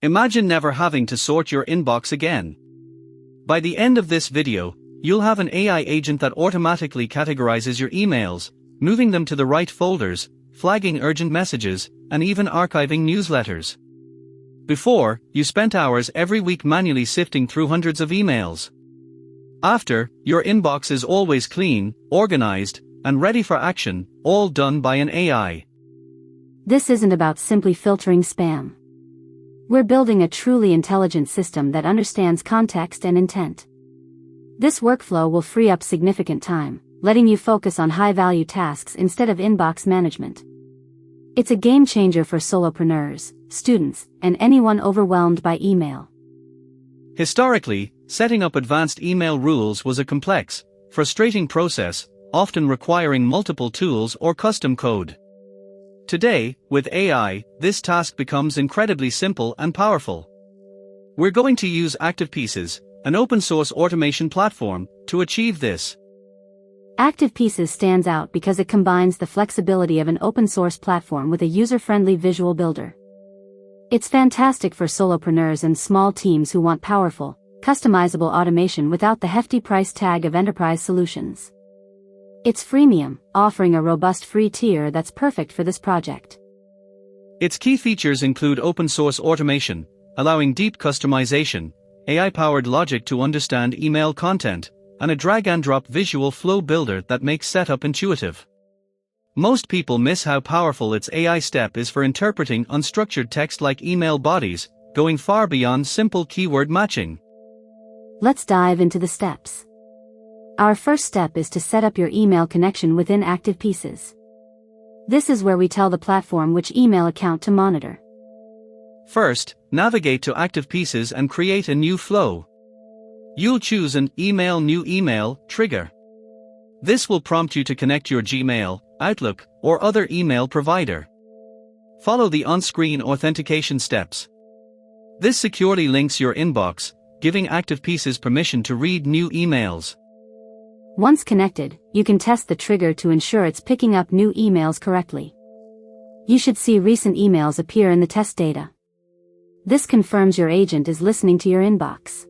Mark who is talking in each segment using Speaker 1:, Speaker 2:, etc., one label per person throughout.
Speaker 1: Imagine never having to sort your inbox again. By the end of this video, you'll have an AI agent that automatically categorizes your emails, moving them to the right folders, flagging urgent messages, and even archiving newsletters. Before, you spent hours every week manually sifting through hundreds of emails. After, your inbox is always clean, organized, and ready for action, all done by an AI.
Speaker 2: This isn't about simply filtering spam. We're building a truly intelligent system that understands context and intent. This workflow will free up significant time, letting you focus on high-value tasks instead of inbox management. It's a game changer for solopreneurs, students, and anyone overwhelmed by email.
Speaker 1: Historically, setting up advanced email rules was a complex, frustrating process, often requiring multiple tools or custom code. Today, with AI, this task becomes incredibly simple and powerful. We're going to use Activepieces, an open-source automation platform, to achieve this.
Speaker 2: Activepieces stands out because it combines the flexibility of an open-source platform with a user-friendly visual builder. It's fantastic for solopreneurs and small teams who want powerful, customizable automation without the hefty price tag of enterprise solutions. It's freemium, offering a robust free tier that's perfect for this project.
Speaker 1: Its key features include open-source automation, allowing deep customization, AI-powered logic to understand email content, and a drag-and-drop visual flow builder that makes setup intuitive. Most people miss how powerful its AI step is for interpreting unstructured text like email bodies, going far beyond simple keyword matching.
Speaker 2: Let's dive into the steps. Our first step is to set up your email connection within Activepieces. This is where we tell the platform which email account to monitor.
Speaker 1: First, navigate to Activepieces and create a new flow. You'll choose an Email New Email trigger. This will prompt you to connect your Gmail, Outlook, or other email provider. Follow the on-screen authentication steps. This securely links your inbox, giving Activepieces permission to read new emails.
Speaker 2: Once connected, you can test the trigger to ensure it's picking up new emails correctly. You should see recent emails appear in the test data. This confirms your agent is listening to your inbox.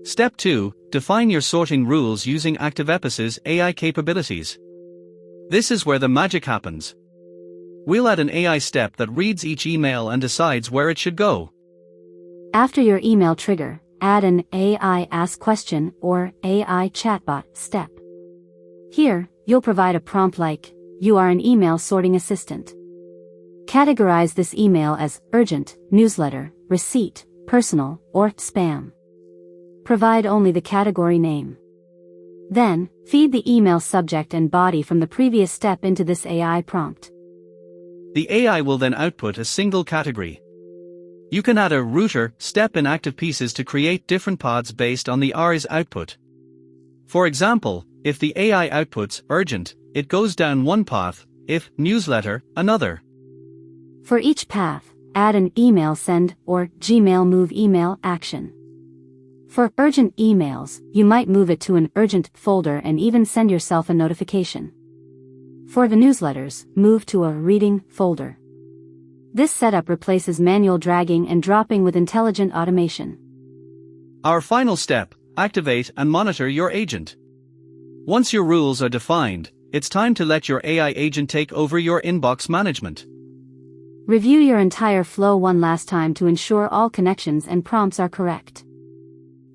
Speaker 1: Step 2. Define your sorting rules using Activepieces' AI capabilities. This is where the magic happens. We'll add an AI step that reads each email and decides where it should go.
Speaker 2: After your email trigger, add an AI Ask Question or AI Chatbot step. Here, you'll provide a prompt like, "You are an email sorting assistant. Categorize this email as urgent, newsletter, receipt, personal, or spam." Provide only the category name. Then, feed the email subject and body from the previous step into this AI prompt.
Speaker 1: The AI will then output a single category. You can add a router step in Activepieces to create different pods based on the AI's output. For example, if the AI outputs urgent, it goes down one path, if newsletter, another.
Speaker 2: For each path, add an email send or Gmail move email action. For urgent emails, you might move it to an urgent folder and even send yourself a notification. For the newsletters, move to a reading folder. This setup replaces manual dragging and dropping with intelligent automation.
Speaker 1: Our final step, activate and monitor your agent. Once your rules are defined, it's time to let your AI agent take over your inbox management.
Speaker 2: Review your entire flow one last time to ensure all connections and prompts are correct.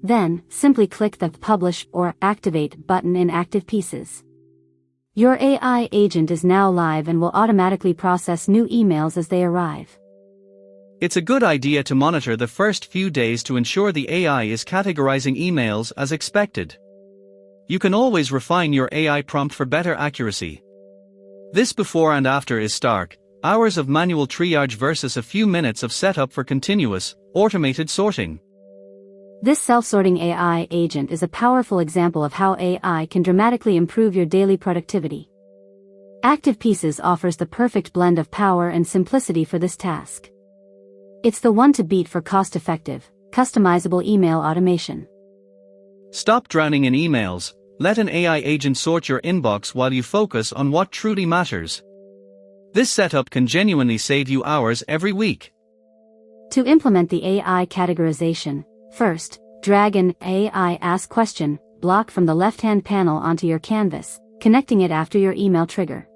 Speaker 2: Then, simply click the Publish or Activate button in Activepieces. Your AI agent is now live and will automatically process new emails as they arrive.
Speaker 1: It's a good idea to monitor the first few days to ensure the AI is categorizing emails as expected. You can always refine your AI prompt for better accuracy. This before and after is stark, hours of manual triage versus a few minutes of setup for continuous, automated sorting.
Speaker 2: This self-sorting AI agent is a powerful example of how AI can dramatically improve your daily productivity. Activepieces offers the perfect blend of power and simplicity for this task. It's the one to beat for cost-effective, customizable email automation.
Speaker 1: Stop drowning in emails, let an AI agent sort your inbox while you focus on what truly matters. This setup can genuinely save you hours every week.
Speaker 2: To implement the AI categorization, first, drag an AI Ask Question block from the left-hand panel onto your canvas, connecting it after your email trigger.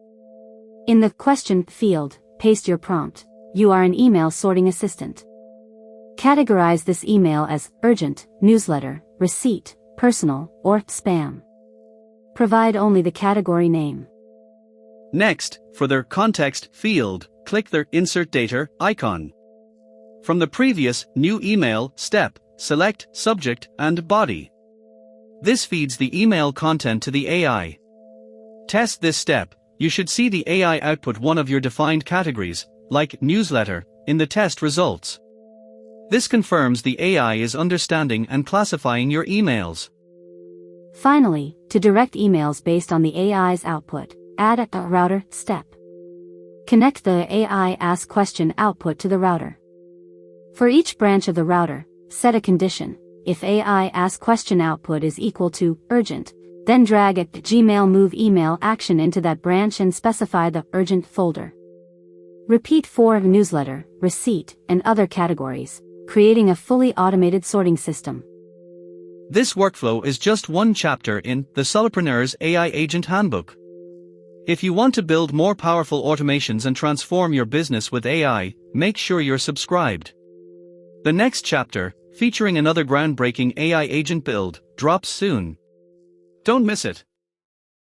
Speaker 2: In the question field, paste your prompt. You are an email sorting assistant. Categorize this email as urgent, newsletter, receipt, personal, or spam. Provide only the category name.
Speaker 1: Next, for the context field, click the Insert Data icon. From the previous New Email step, select Subject and Body. This feeds the email content to the AI. Test this step. You should see the AI output one of your defined categories, like newsletter, in the test results. This confirms the AI is understanding and classifying your emails.
Speaker 2: Finally, to direct emails based on the AI's output, add a router step. Connect the AI Ask Question output to the router. For each branch of the router, set a condition. If AI Ask Question output is equal to urgent, then drag a Gmail Move email action into that branch and specify the urgent folder. Repeat for newsletter, receipt, and other categories, creating a fully automated sorting system.
Speaker 1: This workflow is just one chapter in the Solopreneurs AI Agent Handbook. If you want to build more powerful automations and transform your business with AI, make sure you're subscribed. The next chapter, featuring another groundbreaking AI agent build, drops soon. Don't miss it.